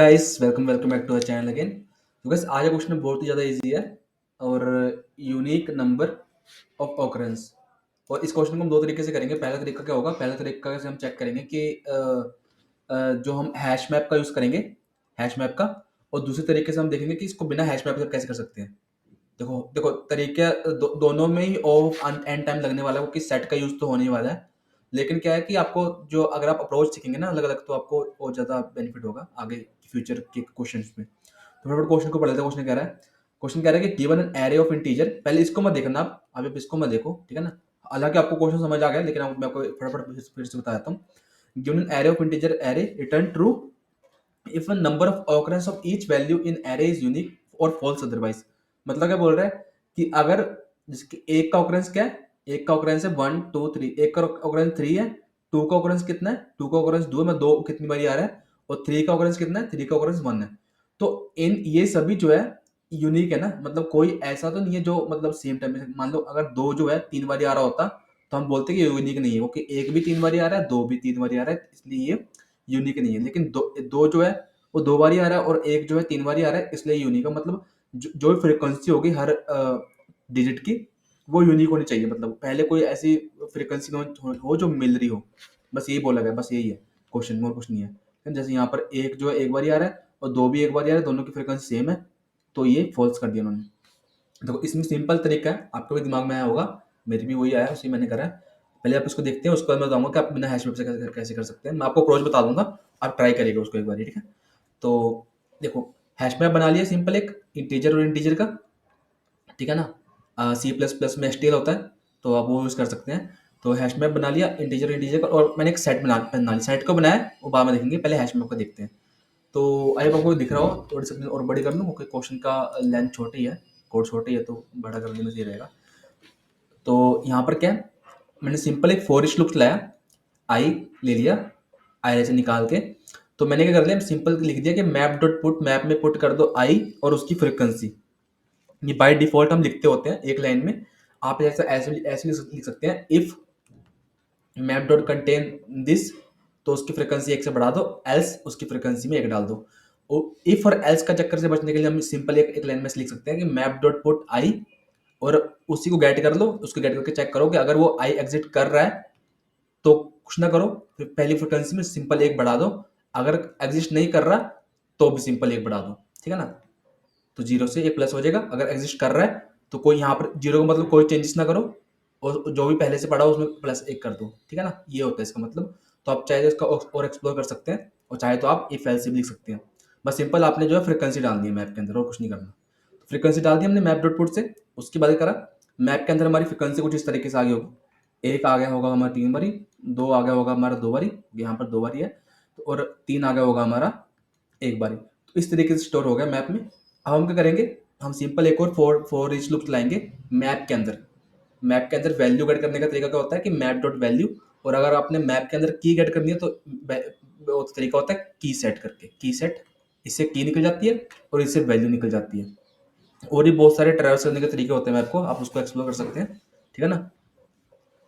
Guys, welcome welcome back to our channel again. तो guys आज का क्वेश्चन बहुत ही ज़्यादा इजी है और यूनिक नंबर ऑफ ऑकरेंस। और इस क्वेश्चन को हम दो तरीके से करेंगे। पहला तरीका क्या होगा, पहला तरीका से हम चेक करेंगे कि जो हम हैश मैप का यूज़ करेंगे, हैश मैप का। और दूसरे तरीके से हम देखेंगे कि इसको बिना हैश मैप से कैसे कर सकते हैं। देखो देखो तरीके दोनों में ही ऑफ एंड टाइम लगने वाला है, क्योंकि सेट का यूज़ तो होने ही वाला है। लेकिन क्या है कि आपको जो अगर आप अप्रोच सीखेंगे ना अलग अलग, तो आपको और ज़्यादा बेनिफिट होगा आगे फ्यूचर के क्वेश्चंस में। तो फटाफट क्वेश्चन को पढ़ लेते हैं। क्वेश्चन कह रहा है कि given an array of integer. पहले इसको मत देखना, आप अभी इसको मत देखो, ठीक है ना। हालांकि आपको क्वेश्चन समझ आ गया, लेकिन मैं आपको फटाफट फिर से बता देता हूँ। Given an array of integer array return true if a number of occurrence of each value in array is unique और फॉल्स अदरवाइज। मतलब क्या बोल रहा है कि अगर जिसके एक का ऑकरेंस क्या है, एक का ऑकरेंस है 1 2 3, एक का ऑकरेंस 3 है, 2 का ऑकरेंस कितना है, 2 का ऑकरेंस 2 में 2 कितनी बार आ रहा है, और 3 का ऑकरेंस कितना है, 3 का ऑकरेंस 1 है। तो इन ये सभी जो है यूनिक है ना, मतलब कोई ऐसा तो नहीं है जो मतलब सेम टाइम में। मान लो अगर 2 जो है 3 बार आ रहा होता तो हम बोलते कि यूनिक नहीं है, क्योंकि एक भी 3 बार आ रहा है, 2 भी 3 बार आ रहा है, इसलिए ये यूनिक नहीं है। लेकिन दो जो है वो 2 बार आ रहा है और एक जो है 3 बार आ रहा है, इसलिए यूनिक है। मतलब जो फ्रिक्वेंसी होगी हर डिजिट की, वो यूनिक होनी चाहिए। मतलब पहले कोई ऐसी फ्रिक्वेंसी हो जो मिल रही हो। बस यही बोला गया, बस यही है क्वेश्चन, और कुछ नहीं है। जैसे यहाँ पर एक जो है एक बार आ रहा है और 2 भी एक बार आ रहा है, दोनों की फ्रिक्वेंसी सेम है, तो ये फॉल्स कर दिया उन्होंने। देखो इसमें सिंपल तरीका है, आपके भी दिमाग में आया होगा, मेरे भी वही आया, उसी मैंने करा है। पहले आप इसको देखते हैं, उसके बाद मैं बताऊंगा कि आप बिना हैश मैप से कैसे कर सकते हैं। मैं आपको अप्रोच बता दूंगा, आप ट्राई करिएगा उसको एक बार, ठीक है। तो देखो हैश मैप बना लिया सिंपल, एक इंटीजर और इंटीजर का, ठीक है ना। सी प्लस प्लस में एसटीएल होता है, तो आप वो यूज़ कर सकते हैं। तो हैश मैप बना लिया इंटीजर इंटीजर का, और मैंने एक सेट बना लिया। सेट को बनाया वो बाद में देखेंगे, पहले हैश मैप को देखते हैं। तो आई होप आपको दिख रहा हो। थोड़ी सी और बड़ी कर लूँ, क्योंकि क्वेश्चन का लेंथ छोटी है, कोड छोटी है, तो बड़ा करने में सही रहेगा। तो यहाँ पर क्या है, मैंने सिंपल एक फॉर ईच लूप लाया, आई ले लिया, आई से निकाल के। तो मैंने क्या कर लिया, सिंपल लिख दिया कि मैप डॉट पुट, मैप में पुट कर दो आई और उसकी फ्रिक्वेंसी। ये बाय डिफॉल्ट हम लिखते होते हैं एक लाइन में। आप ऐसा ऐसे ऐसे लिख सकते हैं, if map dot contain this, तो उसकी फ्रिक्वेंसी 1 से बढ़ा दो, एल्स उसकी फ्रिक्वेंसी में 1 डाल दो। इफ और एल्स का चक्कर से बचने के लिए हम सिंपल एक लाइन में से लिख सकते हैं कि मैप डॉट पुट आई, और उसी को गेट कर लो, उसको गेट करके चेक करो कि अगर वो आई एग्जिट कर रहा है तो कुछ ना करो, फिर पहली फ्रिक्वेंसी में सिंपल 1 बढ़ा दो। अगर एग्जिस्ट नहीं कर रहा तो भी सिंपल 1 बढ़ा दो, ठीक है ना। तो 0 से ये प्लस हो जाएगा। अगर एग्जिस्ट कर रहा है तो कोई यहाँ पर 0 का मतलब कोई चेंजेस ना करो, और जो भी पहले से पढ़ा हो उसमें +1 कर दो, ठीक है ना। ये होता है इसका मतलब। तो आप चाहे तो इसका और एक्सप्लोर कर सकते हैं, और चाहे तो आप इफ एल्स भी लिख सकते हैं। बस सिंपल आपने जो है फ्रिक्वेंसी डालनी है मैप के अंदर, और कुछ नहीं करना। फ्रिक्वेंसी डाल दी हमने मैप डॉट पुट से। उसके बाद करा, मैप के अंदर हमारी फ्रिक्वेंसी कुछ इस तरीके से आ गई होगी। 1 आ गया होगा हमारा 3 बारी, 2 आ गया होगा हमारा 2 बारी, यहाँ पर 2 बारी है, और 3 आ गया होगा हमारा 1 बारी। तो इस तरीके से स्टोर हो गया मैप में। अब हम क्या करेंगे, हम सिंपल एक और फॉर ईच लूप लाएंगे मैप के अंदर। मैप के अंदर वैल्यू गेट करने का तरीका क्या होता है कि मैप डॉट वैल्यू, और अगर आपने मैप के अंदर की गेट करनी है तो वो तरीका होता है की सेट करके, की सेट। इससे की निकल जाती है और इससे वैल्यू निकल जाती है। और भी बहुत सारे ट्रैवर्स करने के तरीके होते हैं मैप को, आप उसको एक्सप्लोर कर सकते हैं, ठीक है ना।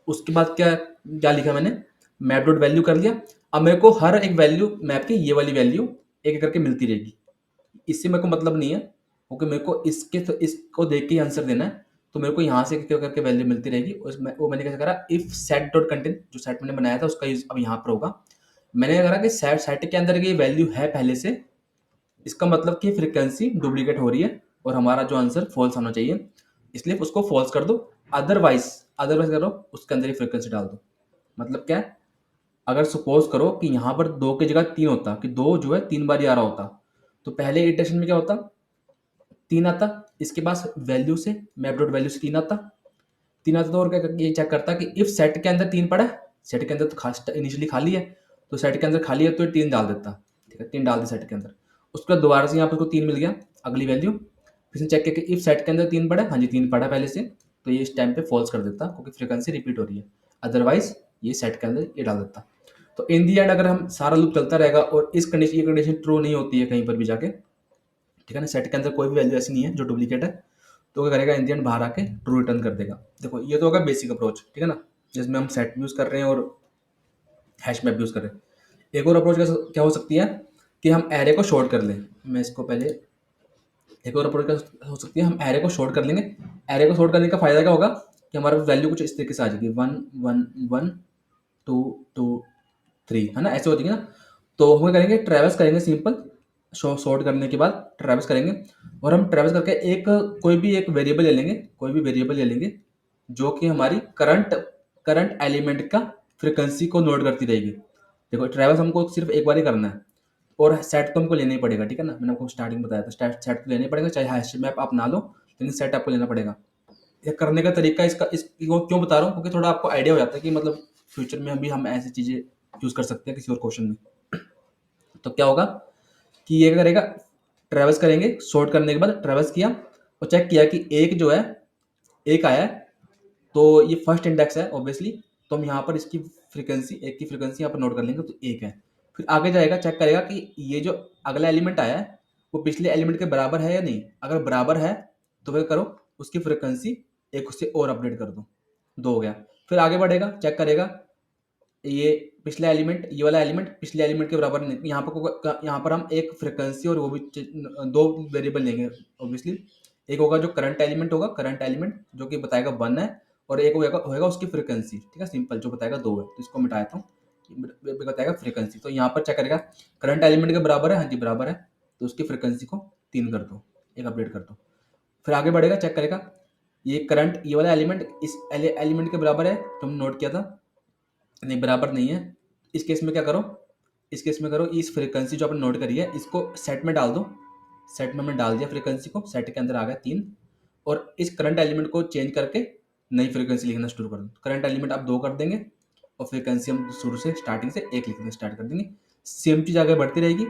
उसके बाद क्या क्या लिखा मैंने, मैप डॉट वैल्यू कर लिया। अब मेरे को हर एक वैल्यू मैप की, ये वाली वैल्यू एक एक करके मिलती रहेगी। इससे मेरे को मतलब नहीं है, क्योंकि मेरे को इसको देख के ही आंसर देना है। तो मेरे को यहाँ से क्या करके वैल्यू मिलती रहेगी। वो मैंने कैसे करा, इफ सेट डॉट कंटेंट, जो सेट मैंने बनाया था उसका यूज अब यहाँ पर होगा। मैंने क्या करा कि सेट के अंदर की वैल्यू है पहले से, इसका मतलब कि फ्रिक्वेंसी डुप्लीकेट हो रही है और हमारा जो आंसर फॉल्स होना चाहिए, इसलिए उसको फॉल्स कर दो। अदरवाइज अदरवाइज करो, उसके अंदर ही फ्रिक्वेंसी डाल दो। मतलब क्या है, अगर सपोज करो कि यहाँ पर 2 की जगह 3 होता, कि 2 जो है 3 बार ही आ रहा होता, तो पहले इटरेशन में क्या होता, 3 आता, इसके पास वैल्यू से मैप डॉट वैल्यू से 3 आता। 3 आता तो और क्या ये चेक करता कि इफ सेट के अंदर 3 पड़ा है, सेट के अंदर तो इनिशियली खाली है, तो सेट के अंदर खाली है तो 3 डाल देता, ठीक है, 3 डाल दी सेट के अंदर। उसके बाद दोबारा से यहाँ पर 3 मिल गया, अगली वैल्यू फिर से चेक करके इफ सेट के अंदर 3 पड़ा है, हाँ जी 3 पड़ा पहले से, तो ये इस टाइम पे फॉल्स कर देता, क्योंकि फ्रिक्वेंसी रिपीट हो रही है। अदरवाइज ये सेट के अंदर ये डाल देता। तो इन दी एंड अगर हम सारा लूप चलता रहेगा और इस कंडीशन, ये कंडीशन ट्रू नहीं होती है कहीं पर भी जाके, ठीक है ना, सेट के अंदर कोई भी वैल्यू ऐसी नहीं है जो डुप्लीकेट है, तो क्या करेगा, इन दी एंड बाहर आके ट्रू रिटर्न कर देगा। देखो ये तो होगा बेसिक अप्रोच, ठीक है ना, जिसमें हम सेट यूज कर रहे हैं और हैश मैप यूज कर रहे हैं। एक और अप्रोच क्या हो सकती है कि हम एरे को शॉर्ट कर लें। मैं इसको पहले एक और अप्रोच हो सकती है, हम एरे को शॉर्ट कर लेंगे। एरे को शॉर्ट करने का फायदा क्या होगा कि हमारे पास वैल्यू कुछ इस तरीके से आ जाएगी, 1 1 1 2 2 3, है ना, ऐसे हो जाएगी ना। तो हम क्या करेंगे, ट्रेवल्स करेंगे सिंपल, शॉर्ट करने के बाद ट्रेवल्स करेंगे, और हम ट्रेवल्स करके एक कोई भी एक वेरिएबल ले लेंगे, कोई भी वेरिएबल ले लेंगे जो कि हमारी करंट करंट एलिमेंट का फ्रिक्वेंसी को नोट करती रहेगी। देखो ट्रेवल्स हमको सिर्फ एक बार ही करना है, और सेट तो हमको लेना ही पड़ेगा, ठीक है ना, मैंने आपको स्टार्टिंग में बताया था, सेट तो लेना ही पड़ेगा, चाहे हैश मैप आप ना लो, लेकिन सेट आपको लेना पड़ेगा। ये करने का तरीका इसका इसको क्यों बता रहा हूँ, क्योंकि थोड़ा आपको आइडिया हो जाता है कि मतलब फ्यूचर में भी हम ऐसी चीज़ें यूज़ कर सकते हैं किसी और क्वेश्चन में। तो क्या होगा कि ये क्या करेगा, ट्रेवल्स करेंगे, सॉर्ट करने के बाद ट्रेवल्स किया और चेक किया कि एक जो है, एक आया है, तो ये फर्स्ट इंडेक्स है ऑब्वियसली, तो हम यहाँ पर इसकी फ्रीक्वेंसी, एक की फ्रीक्वेंसी यहाँ पर नोट कर लेंगे, तो एक है। फिर आगे जाएगा, चेक करेगा कि ये जो अगला एलिमेंट आया है वो पिछले एलिमेंट के बराबर है या नहीं। अगर बराबर है तो फिर करो उसकी फ्रीक्वेंसी एक उससे और अपडेट कर दो, दो हो गया। फिर आगे बढ़ेगा, चेक करेगा ये पिछला एलिमेंट, ये वाला एलिमेंट पिछले एलिमेंट के बराबर नहीं, यहाँ पर हम एक फ्रीक्वेंसी और वो भी दो वेरिएबल लेंगे ऑब्वियसली। एक होगा जो करंट एलिमेंट होगा, करंट एलिमेंट जो कि बताएगा 1 है, और एक होगा उसकी फ्रीक्वेंसी, ठीक है, सिंपल, जो बताएगा 2 है, तो इसको मिटाया था, बताएगा फ्रीक्वेंसी। तो यहाँ पर चेक करेगा करंट एलिमेंट के बराबर है, हाँ जी बराबर है, तो उसकी फ्रीक्वेंसी को 3 कर दो, एक अपडेट कर दो। फिर आगे बढ़ेगा, चेक करेगा ये करंट, ये वाला एलिमेंट इस एलिमेंट के बराबर है जो हमने नोट किया था, नहीं बराबर नहीं है। इस केस में क्या करो, इस केस में करो इस फ्रीक्वेंसी जो आपने नोट करी है इसको सेट में डाल दो। सेट में हमने डाल दिया फ्रीक्वेंसी को, सेट के अंदर आ गया 3, और इस करंट एलिमेंट को चेंज करके नई फ्रीक्वेंसी लिखना शुरू कर दो। करंट एलिमेंट आप 2 कर देंगे और फ्रीक्वेंसी हम शुरू से स्टार्टिंग से 1 लिखना स्टार्ट कर देंगे। सेम चीज़ आगे बढ़ती रहेगी,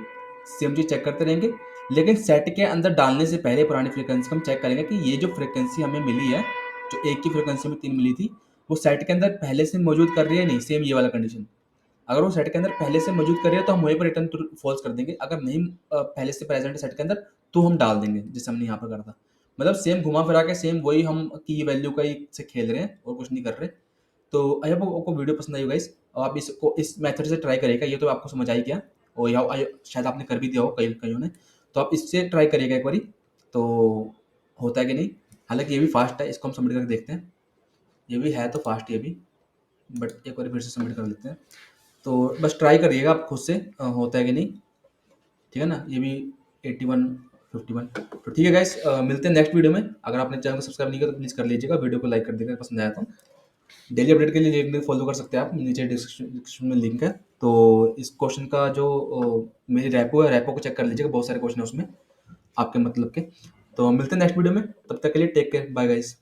सेम चीज़ चेक करते रहेंगे, लेकिन सेट के अंदर डालने से पहले पुरानी फ्रीक्वेंसी को हम चेक करेंगे कि ये जो फ्रीक्वेंसी हमें मिली है, जो एक की फ्रीक्वेंसी में 3 मिली थी, वो सेट के अंदर पहले से मौजूद कर रही है नहीं, सेम ये वाला कंडीशन। अगर वो सेट के अंदर पहले से मौजूद कर रही है तो हम वहीं पर रिटर्न ट्रू फॉल्स कर देंगे, अगर नहीं पहले से प्रेजेंट है सेट के अंदर तो हम डाल देंगे, जैसे हमने यहाँ पर करा था। मतलब सेम घुमा फिरा के सेम वही हम की वैल्यू का ही से खेल रहे हैं और कुछ नहीं कर रहे। तो आई होप आपको वीडियो पसंद आई गाइस, और आप इसको इस मेथड से ट्राई करिएगा, ये तो आपको समझ आई गया, और शायद आपने कर भी दिया हो कईयों ने, तो आप इससे ट्राई करिएगा एक बारी, तो होता है कि नहीं। हालांकि ये भी फास्ट है, इसको हम सबमिट करके देखते हैं, ये भी है तो फास्ट ये भी, बट एक बार फिर से सबमिट कर लेते हैं। तो बस ट्राई करिएगा आप खुद से, होता है कि नहीं, ठीक है ना। ये भी 81 51। तो ठीक है गाइस, मिलते हैं नेक्स्ट वीडियो में। अगर आपने चैनल को सब्सक्राइब नहीं किया तो प्लीज़ कर लीजिएगा, वीडियो को लाइक कर दीजिएगा पसंद आया तो। डेली अपडेट के लिए लिंक फॉलो कर सकते हैं आप, नीचे डिस्क्रिप्शन में लिंक है। तो इस क्वेश्चन का जो मेरी रैपो है, रैपो को चेक कर लीजिएगा, बहुत सारे क्वेश्चन है उसमें आपके मतलब के। तो मिलते हैं नेक्स्ट वीडियो में, तब तक के लिए टेक केयर, बाय गाइस।